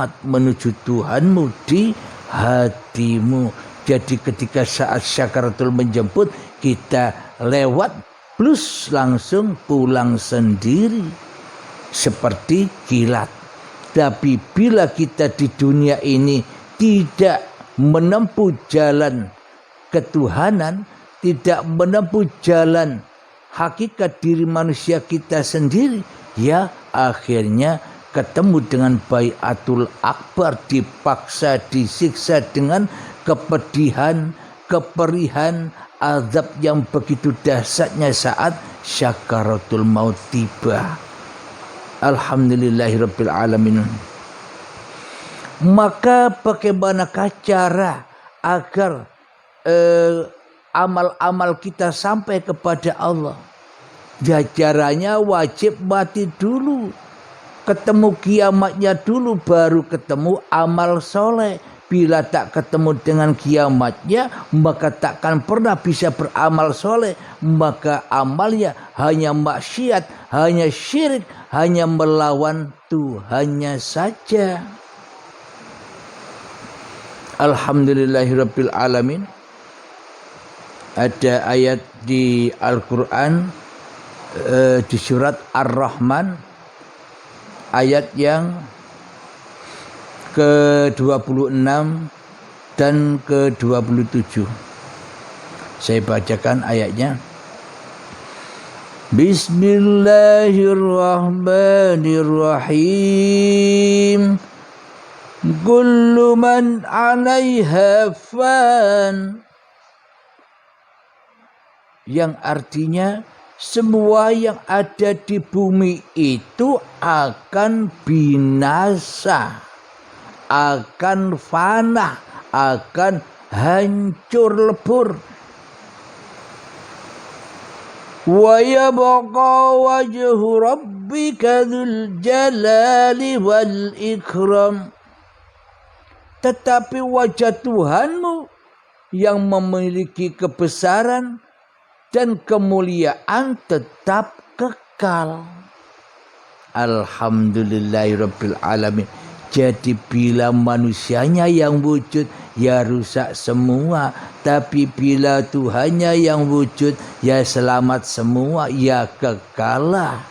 menuju Tuhanmu di hatimu. Jadi ketika saat syakaratul menjemput, kita lewat plus langsung pulang sendiri seperti kilat. Tapi bila kita di dunia ini tidak menempuh jalan ketuhanan, tidak menempuh jalan hakikat diri manusia kita sendiri, ya akhirnya ketemu dengan baiatul akbar, dipaksa, disiksa dengan kepedihan, keperihan, azab yang begitu dahsyatnya saat syakaratul maut tiba. Alhamdulillahirabbil alamin. Maka bagaimanakah cara agar amal-amal kita sampai kepada Allah? Ya caranya wajib mati dulu, ketemu kiamatnya dulu, baru ketemu amal soleh. Bila tak ketemu dengan kiamatnya, maka takkan pernah bisa beramal soleh. Maka amalnya hanya maksiat, hanya syirik, hanya melawan Tuhannya saja. Alhamdulillahirabbil alamin. Ada ayat di Al-Quran di surat Ar-Rahman, ayat yang ke-26 dan ke-27. Saya bacakan ayatnya. Bismillahirrahmanirrahim. Kullu man 'alaiha fan. Yang artinya semua yang ada di bumi itu akan binasa, akan fana, akan hancur lebur. Wa yabqa wajhu rabbika dzul jalali wal ikram. Tetapi wajah Tuhanmu yang memiliki kebesaran dan kemuliaan tetap kekal. Alhamdulillahirabbil alamin. Jadi bila manusianya yang wujud, ya rusak semua. Tapi bila Tuhannya yang wujud, ya selamat semua, ya kekalah.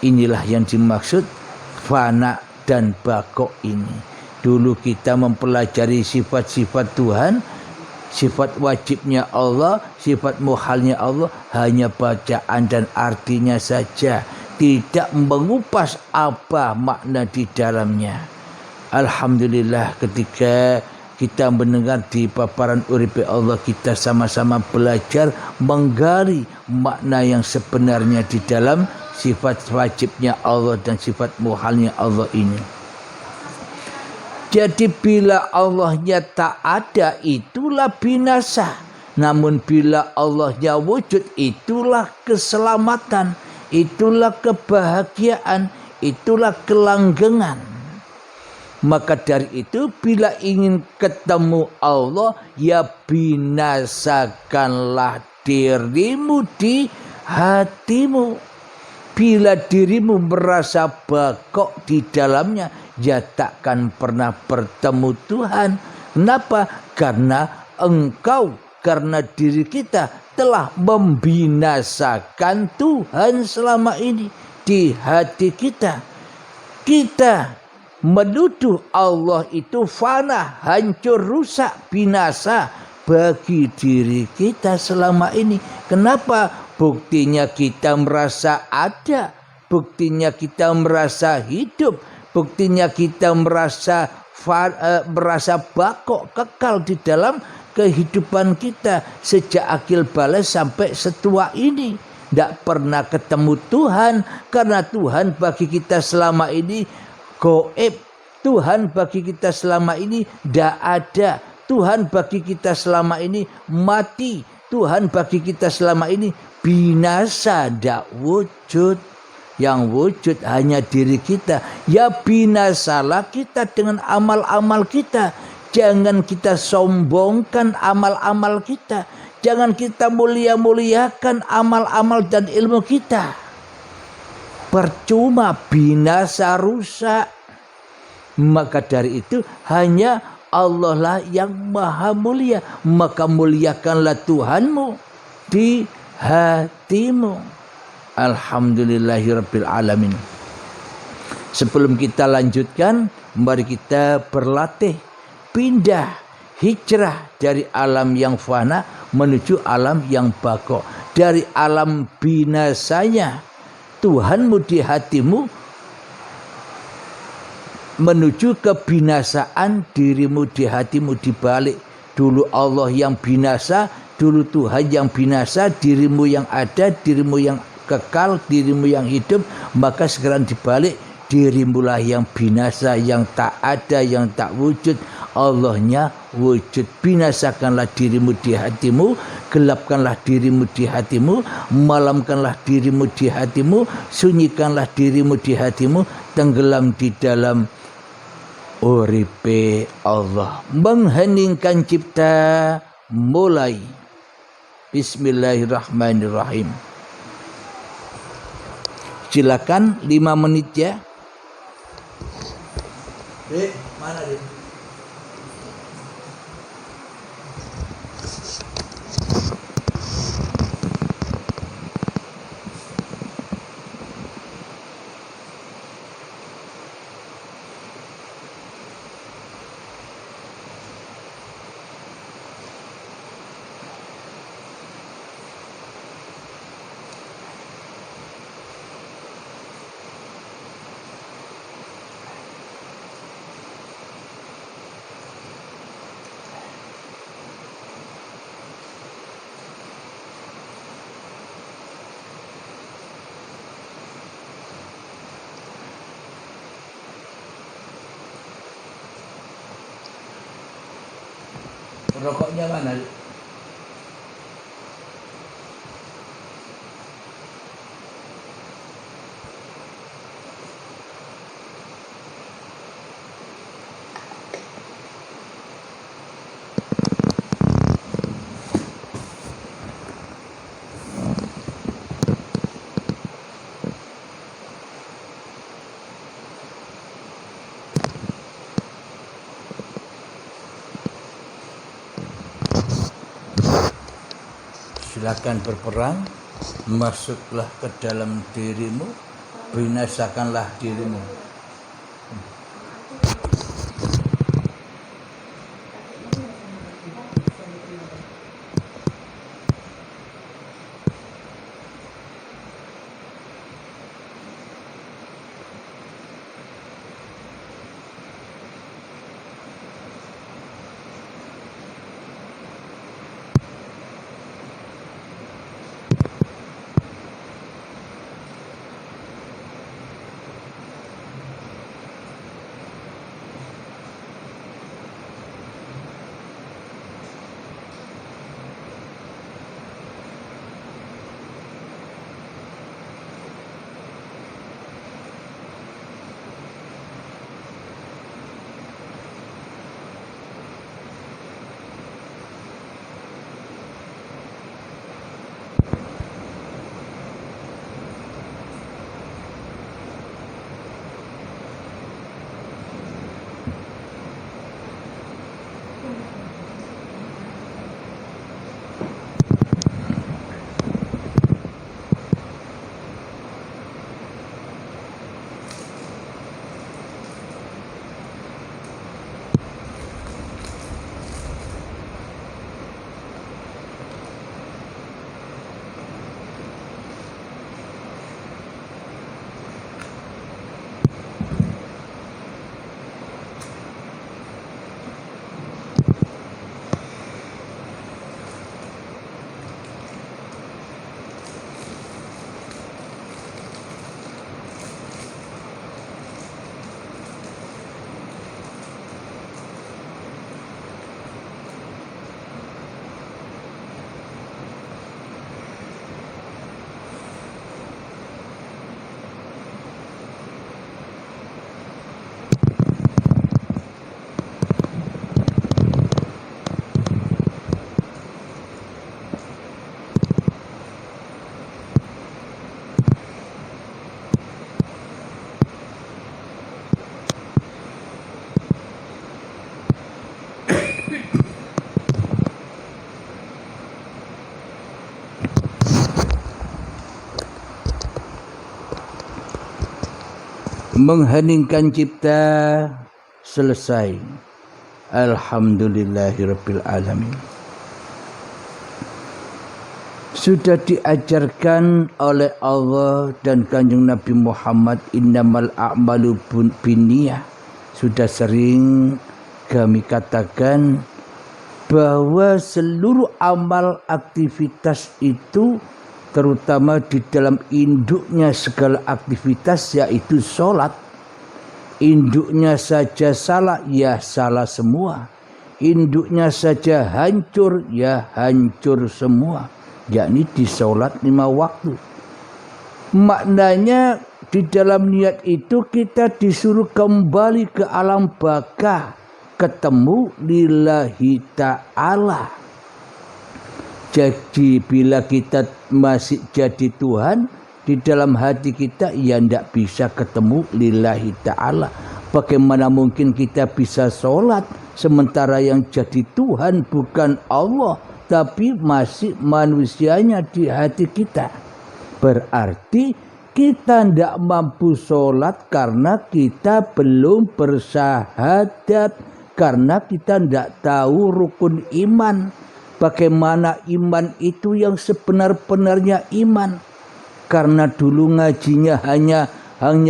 Inilah yang dimaksud fana dan baqo ini. Dulu kita mempelajari sifat-sifat Tuhan, sifat wajibnya Allah, sifat muhalnya Allah, hanya bacaan dan artinya saja, tidak mengupas apa makna di dalamnya. Alhamdulillah ketika kita mendengar di paparan uripe Allah, kita sama-sama belajar menggali makna yang sebenarnya di dalam sifat wajibnya Allah dan sifat muhalnya Allah ini. Jadi bila Allahnya tak ada, itulah binasa. Namun bila Allahnya wujud, itulah keselamatan, itulah kebahagiaan, itulah kelanggengan. Maka dari itu bila ingin ketemu Allah, ya binasakanlah dirimu di hatimu. Bila dirimu merasa bakok di dalamnya, ya takkan pernah bertemu Tuhan. Kenapa? Karena karena diri kita telah membinasakan Tuhan selama ini di hati kita. Kita menuduh Allah itu fana, hancur, rusak, binasa bagi diri kita selama ini. Kenapa? Buktinya kita merasa ada, buktinya kita merasa hidup, buktinya kita merasa bakok, kekal di dalam kehidupan kita sejak akil balik sampai setua ini. Tidak pernah ketemu Tuhan, karena Tuhan bagi kita selama ini goib. Tuhan bagi kita selama ini tidak ada. Tuhan bagi kita selama ini mati. Tuhan bagi kita selama ini binasa, tidak wujud. Yang wujud hanya diri kita. Ya binasalah kita dengan amal-amal kita. Jangan kita sombongkan amal-amal kita. Jangan kita mulia-muliakan amal-amal dan ilmu kita. Percuma, binasa, rusak. Maka dari itu hanya Allah lah yang maha mulia. Maka muliakanlah Tuhanmu di hatimu. Alhamdulillahirabbil alamin. Sebelum kita lanjutkan, mari kita berlatih pindah hijrah dari alam yang fana menuju alam yang baqo. Dari alam binasanya Tuhanmu di hatimu menuju kebinasaan dirimu di hatimu dibalik. Dulu Allah yang binasa, dulu Tuhan yang binasa, dirimu yang ada, dirimu yang kekal, dirimu yang hidup, maka sekarang dibalik, dirimulah yang binasa, yang tak ada, yang tak wujud. Allahnya wujud. Binasakanlah dirimu di hatimu, gelapkanlah dirimu di hatimu, malamkanlah dirimu di hatimu, sunyikanlah dirimu di hatimu, tenggelam di dalam uripe Allah. Mengheningkan cipta mulai. Bismillahirrahmanirrahim. Silakan 5 menit ya. Mana dia? Rokoknya mana? Silakan berperang, masuklah ke dalam dirimu, binasakanlah dirimu. Mengheningkan cipta selesai. Alhamdulillahirabbil alamin. Sudah diajarkan oleh Allah dan Kanjeng Nabi Muhammad, innamal a'malu binniyah. Sudah sering kami katakan bahwa seluruh amal aktivitas itu, terutama di dalam induknya segala aktivitas, yaitu sholat. Induknya saja salah, ya salah semua. Induknya saja hancur, ya hancur semua. Yakni di sholat 5 waktu. Maknanya di dalam niat itu kita disuruh kembali ke alam baka, ketemu lillahi ta'ala. Jadi bila kita masih jadi Tuhan, di dalam hati kita ya tidak bisa ketemu lillahi ta'ala. Bagaimana mungkin kita bisa sholat sementara yang jadi Tuhan bukan Allah, tapi masih manusianya di hati kita. Berarti kita tidak mampu sholat karena kita belum bersyahadat, karena kita tidak tahu rukun iman. Bagaimana iman itu yang sebenar-benarnya iman? Karena dulu ngajinya hanya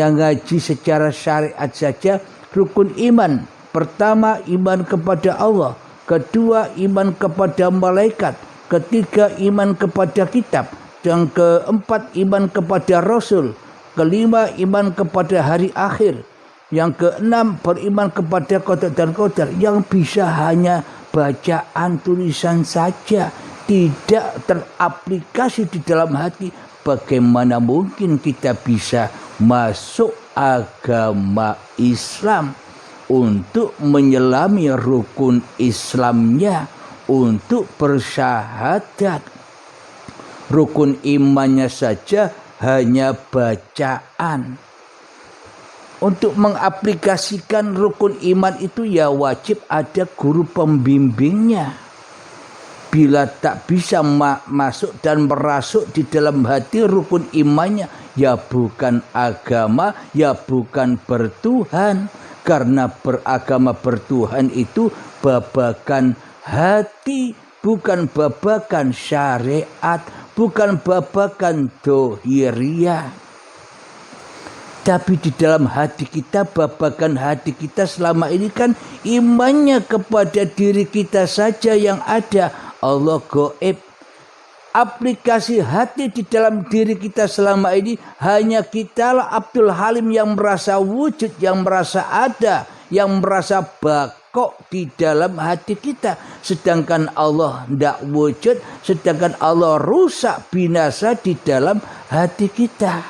ngaji secara syariat saja. Rukun iman pertama, iman kepada Allah. Kedua, iman kepada malaikat. Ketiga, iman kepada kitab. Yang keempat, iman kepada Rasul. Kelima, iman kepada hari akhir. Yang keenam, beriman kepada qada dan qadar. Yang bisa hanya bacaan tulisan saja, tidak teraplikasi di dalam hati. Bagaimana mungkin kita bisa masuk agama Islam? Untuk menyelami rukun Islamnya, untuk bersyahadat. Rukun imannya saja hanya bacaan. Untuk mengaplikasikan rukun iman itu ya wajib ada guru pembimbingnya. Bila tak bisa masuk dan merasuk di dalam hati rukun imannya, ya bukan agama, ya bukan bertuhan. Karena beragama bertuhan itu babakan hati, bukan babakan syariat, bukan babakan dohiriyah. Tapi di dalam hati kita, babakan hati kita selama ini kan imannya kepada diri kita saja yang ada. Allah gaib. Aplikasi hati di dalam diri kita selama ini hanya kitalah Abdul Halim yang merasa wujud, yang merasa ada, yang merasa bakok di dalam hati kita. Sedangkan Allah tidak wujud, sedangkan Allah rusak binasa di dalam hati kita.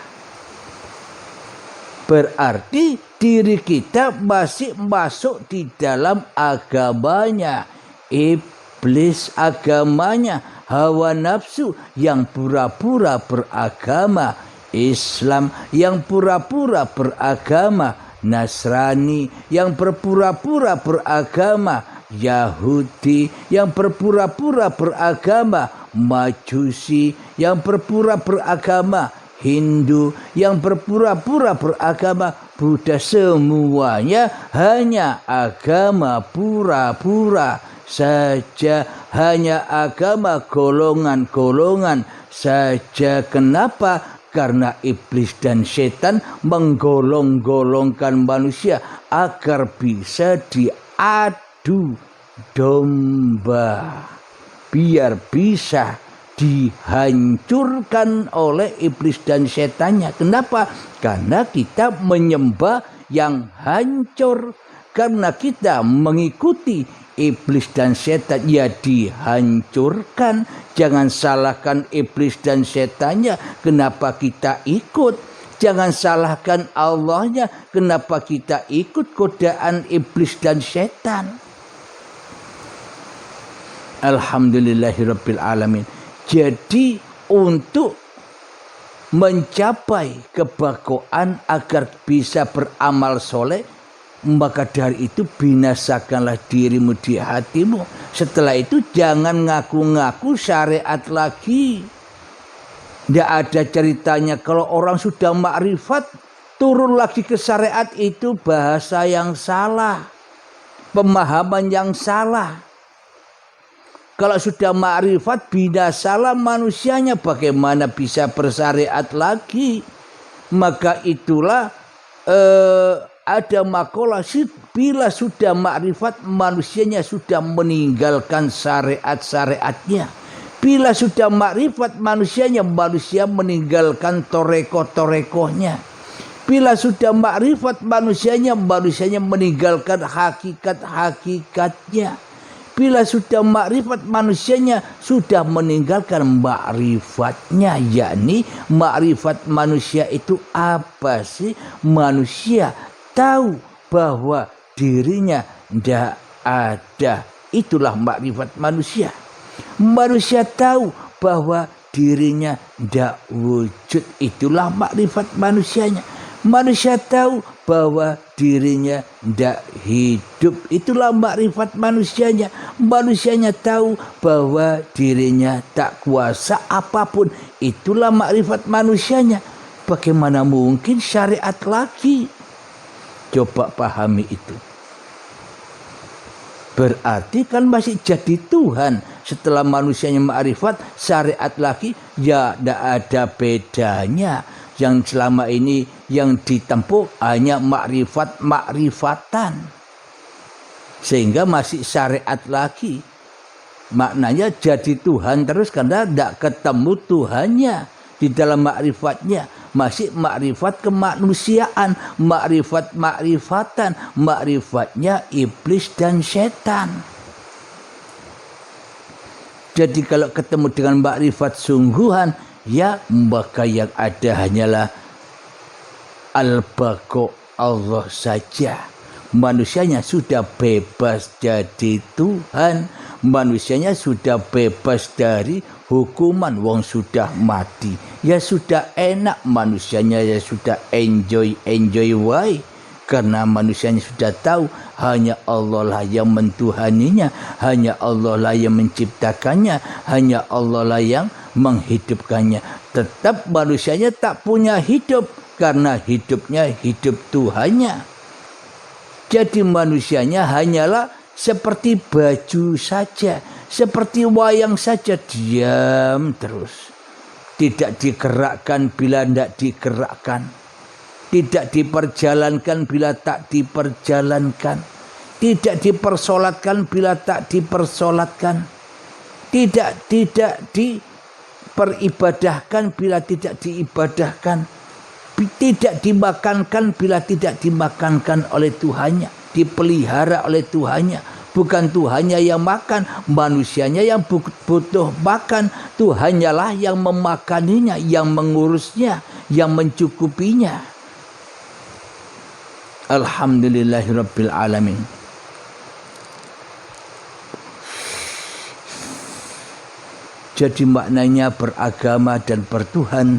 Berarti diri kita masih masuk di dalam agamanya iblis, agamanya hawa nafsu yang pura-pura beragama Islam, yang pura-pura beragama Nasrani, yang berpura-pura beragama Yahudi, yang berpura-pura beragama Majusi, yang berpura beragama Hindu, yang berpura-pura beragama Buddha. Semuanya hanya agama pura-pura saja, hanya agama golongan-golongan saja. Kenapa? Karena iblis dan setan menggolong-golongkan manusia agar bisa diadu domba, biar bisa dihancurkan oleh iblis dan setannya. Kenapa? Karena kita menyembah yang hancur. Karena kita mengikuti iblis dan setan, ya dihancurkan. Jangan salahkan iblis dan setannya, kenapa kita ikut. Jangan salahkan Allahnya, kenapa kita ikut godaan iblis dan setan. Alhamdulillahirabbil alamin. Jadi untuk mencapai kebakoan agar bisa beramal soleh, maka dari itu binasakanlah dirimu di hatimu. Setelah itu jangan ngaku-ngaku syariat lagi. Tidak ada ceritanya kalau orang sudah makrifat turun lagi ke syariat itu bahasa yang salah, pemahaman yang salah. Kalau sudah ma'rifat binasalah manusianya, bagaimana bisa bersyariat lagi? Maka itulah ada makalah, bila sudah ma'rifat manusianya sudah meninggalkan syariat-syariatnya. Bila sudah makrifat manusia meninggalkan toreko-torekohnya. Bila sudah makrifat manusianya meninggalkan hakikat-hakikatnya. Bila sudah makrifat manusianya sudah meninggalkan makrifatnya, yakni makrifat manusia itu apa sih? Manusia tahu bahwa dirinya tidak ada. Itulah makrifat manusia. Manusia tahu bahwa dirinya tidak wujud. Itulah makrifat manusianya. Manusia tahu bahwa dirinya tidak hidup. Itulah makrifat manusianya. Manusianya tahu bahwa dirinya tak kuasa apapun. Itulah makrifat manusianya. Bagaimana mungkin syariat lagi? Coba pahami itu. Berarti kan masih jadi Tuhan. Setelah manusianya makrifat, syariat lagi, ya tidak ada bedanya. Yang selama ini yang ditempuh hanya makrifatan. Sehingga masih syariat lagi. Maknanya jadi Tuhan terus karena tidak ketemu Tuhannya di dalam makrifatnya. Masih makrifat kemanusiaan, makrifatan, makrifatnya iblis dan setan. Jadi kalau ketemu dengan makrifat sungguhan, ya maka yang ada hanyalah al-baqa Allah saja. Manusianya sudah bebas jadi Tuhan. Manusianya sudah bebas dari hukuman. Wong sudah mati. Ya sudah enak. Manusianya ya sudah enjoy wae. Karena manusianya sudah tahu hanya Allah lah yang mentuhaninya. Hanya Allah lah yang menciptakannya. Hanya Allah lah yang menghidupkannya. Tetap manusianya tak punya hidup. Karena hidupnya hidup Tuhannya. Jadi manusianya hanyalah seperti baju saja. Seperti wayang saja, diam terus. Tidak digerakkan bila tidak digerakkan. Tidak diperjalankan bila tak diperjalankan. Tidak dipersolatkan bila tak dipersolatkan. Tidak diperibadahkan bila tidak diibadahkan. Tidak dimakankan bila tidak dimakankan oleh Tuhannya. Dipelihara oleh Tuhannya. Bukan Tuhannya yang makan, manusianya yang butuh makan. Tuhannya lah yang memakaninya, yang mengurusnya, yang mencukupinya. Alhamdulillahirabbil alamin. Jadi maknanya beragama dan bertuhan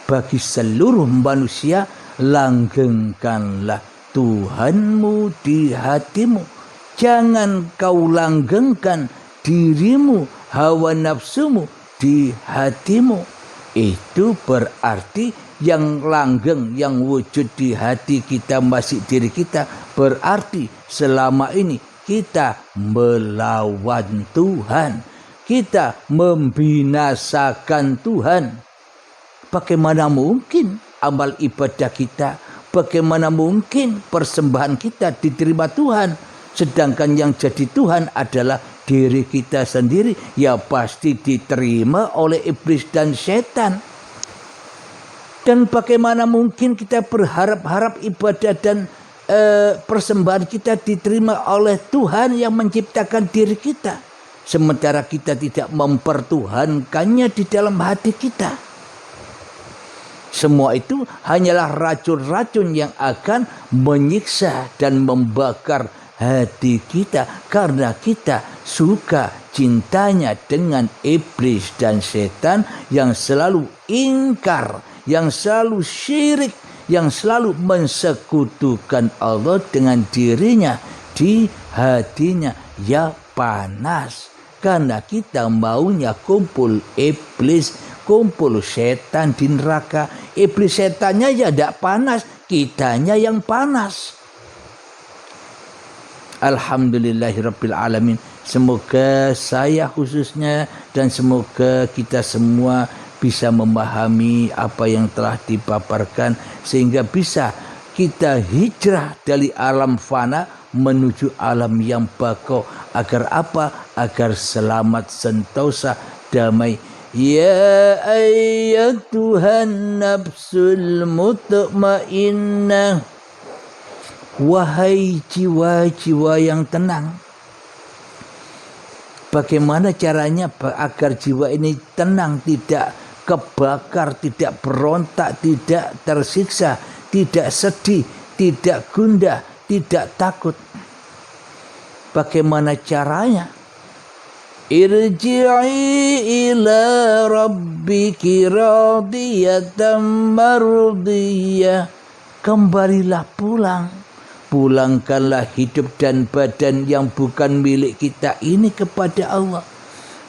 bagi seluruh manusia, langgengkanlah Tuhanmu di hatimu. Jangan kau langgengkan dirimu, hawa nafsumu di hatimu. Itu berarti yang langgeng, yang wujud di hati kita masih diri kita. Berarti selama ini kita melawan Tuhan. Kita membinasakan Tuhan. Bagaimana mungkin amal ibadah kita, bagaimana mungkin persembahan kita diterima Tuhan, sedangkan yang jadi Tuhan adalah diri kita sendiri, ya pasti diterima oleh iblis dan setan. Dan bagaimana mungkin kita berharap-harap ibadah dan persembahan kita diterima oleh Tuhan yang menciptakan diri kita, sementara kita tidak mempertuhankannya di dalam hati kita. Semua itu hanyalah racun-racun yang akan menyiksa dan membakar hati kita. Karena kita suka cintanya dengan iblis dan setan yang selalu ingkar, yang selalu syirik, yang selalu mensekutukan Allah dengan dirinya. Di hatinya ya panas. Karena kita maunya kumpul iblis, kumpul setan di neraka. Iblis setannya ya tidak panas. kitanya yang panas. Alhamdulillahirabbil alamin. Semoga saya khususnya dan semoga kita semua bisa memahami apa yang telah dipaparkan sehingga bisa kita hijrah dari alam fana menuju alam yang baqo. Agar apa? Agar selamat sentosa damai. Ya ayyatuhan nafsul mutmainnah, wahai jiwa-jiwa yang tenang. Bagaimana caranya agar jiwa ini tenang, tidak kebakar, tidak berontak, tidak tersiksa, tidak sedih, tidak gundah, tidak takut? Bagaimana caranya? Irji'i ila rabbiki radiyatan mardiyah. Kembalilah pulang. Pulangkanlah hidup dan badan yang bukan milik kita ini kepada Allah.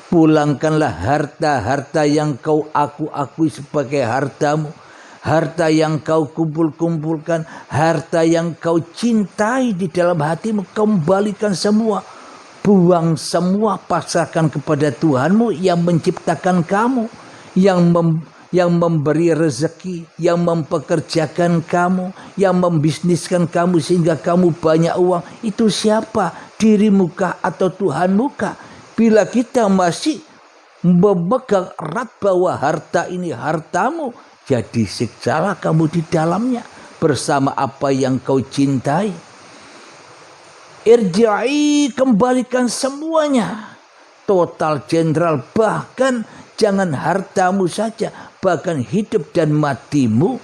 Pulangkanlah harta-harta yang kau akui sebagai hartamu. Harta yang kau kumpulkan, harta yang kau cintai di dalam hatimu, kembalikan semua. Buang semua, pasrahkan kepada Tuhanmu yang menciptakan kamu, yang memberi rezeki, yang mempekerjakan kamu, yang membisniskan kamu sehingga kamu banyak uang. Itu siapa? Dirimu kah atau Tuhanmu kah? Bila kita masih memegang erat bahwa harta ini hartamu, jadi siksalah kamu di dalamnya bersama apa yang kau cintai. Irja'i, kembalikan semuanya. Total general, bahkan jangan hartamu saja, bahkan hidup dan matimu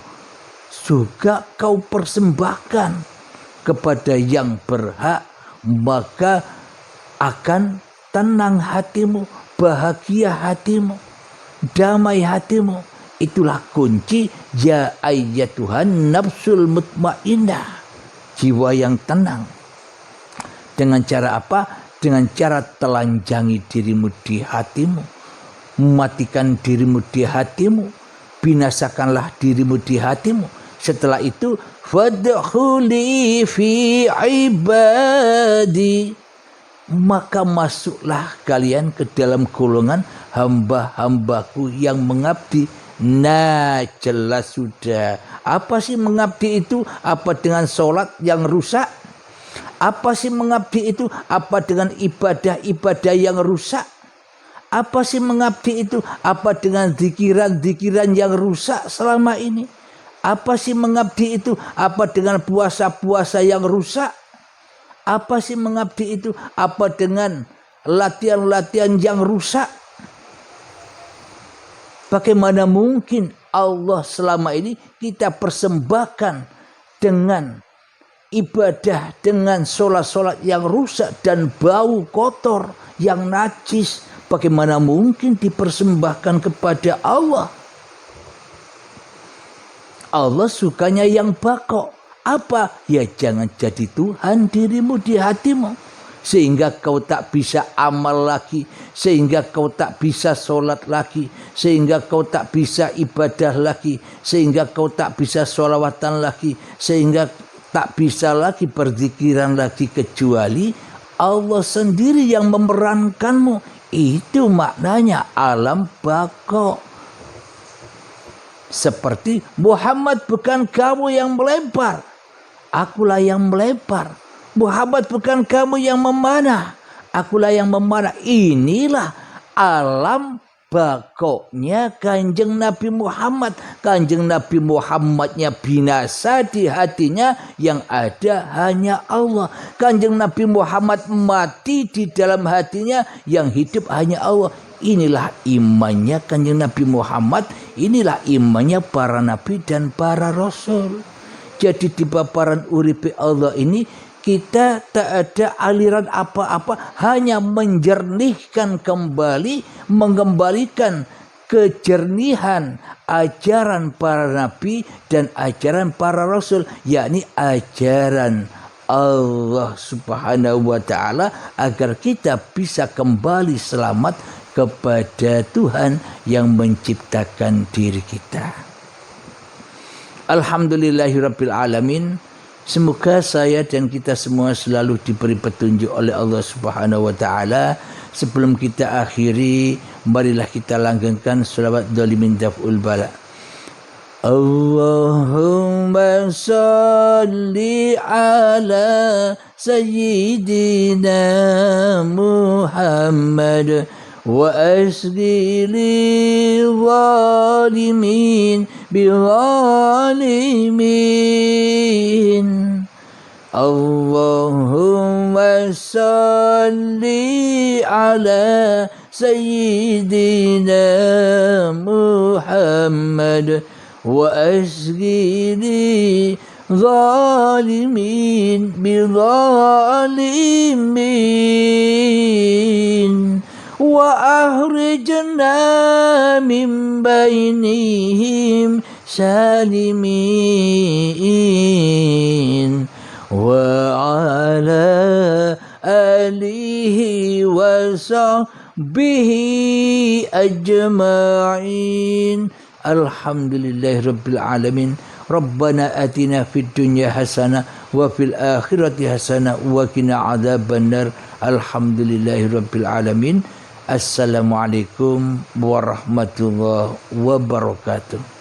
juga kau persembahkan kepada yang berhak, maka akan tenang hatimu, bahagia hatimu, damai hatimu. Itulah kunci ya ayyatuhan nafsul mutmainnah, jiwa yang tenang. Dengan cara apa? Dengan cara telanjangi dirimu di hatimu, matikan dirimu di hatimu, binasakanlah dirimu di hatimu. Setelah itu fadkhuli fi ibadi, maka masuklah kalian ke dalam golongan hamba-hambaku yang mengabdi. Nah, jelas sudah. Apa sih mengabdi itu? Apa dengan sholat yang rusak? Apa sih mengabdi itu? Apa dengan ibadah-ibadah yang rusak? Apa sih mengabdi itu? Apa dengan zikiran-zikiran yang rusak selama ini? Apa sih mengabdi itu? Apa dengan puasa-puasa yang rusak? Apa sih mengabdi itu? Apa dengan latihan-latihan yang rusak? Bagaimana mungkin Allah selama ini kita persembahkan dengan ibadah, dengan sholat-sholat yang rusak dan bau kotor yang najis? Bagaimana mungkin dipersembahkan kepada Allah? Allah sukanya yang baqo. Apa? Ya jangan jadi Tuhan dirimu di hatimu, sehingga kau tak bisa amal lagi, sehingga kau tak bisa sholat lagi, sehingga kau tak bisa ibadah lagi, sehingga kau tak bisa sholawatan lagi, sehingga tak bisa lagi berzikiran lagi, kecuali Allah sendiri yang memerankanmu. Itu maknanya alam baqo. Seperti Muhammad, bukan kamu yang melempar, akulah yang melempar. Muhammad, bukan kamu yang memanah, akulah yang memanah. Inilah alam baqonya Kanjeng Nabi Muhammad. Kanjeng Nabi Muhammadnya binasa di hatinya, yang ada hanya Allah. Kanjeng Nabi Muhammad mati di dalam hatinya, yang hidup hanya Allah. Inilah imannya Kanjeng Nabi Muhammad. Inilah imannya para nabi dan para rasul. Jadi di paparan uripe Allah ini kita tak ada aliran apa-apa, hanya menjernihkan kembali, mengembalikan kejernihan ajaran para nabi dan ajaran para rasul, yakni ajaran Allah Subhanahu wa ta'ala, agar kita bisa kembali selamat kepada Tuhan yang menciptakan diri kita. Alhamdulillahirabbil alamin. Semoga saya dan kita semua selalu diberi petunjuk oleh Allah Subhanahu wa taala. Sebelum kita akhiri, marilah kita langgengkan selawat dolimin daf'ul bala. Allahumma salli ala sayyidina Muhammad wa asli lil zalimin bizalimin. Allahumma salli ala sayyidina Muhammad wa asli lil zalimin bizalimin. وأخرجنا من بينهم سالمين وعلى آله وصحبه أجمعين. الحمدلله رب العالمين. ربنا آتنا في الدنيا حسنة وفي الآخرة حسنة وقنا عذاب النار. الحمد لله رب العالمين. Assalamualaikum warahmatullahi wabarakatuh.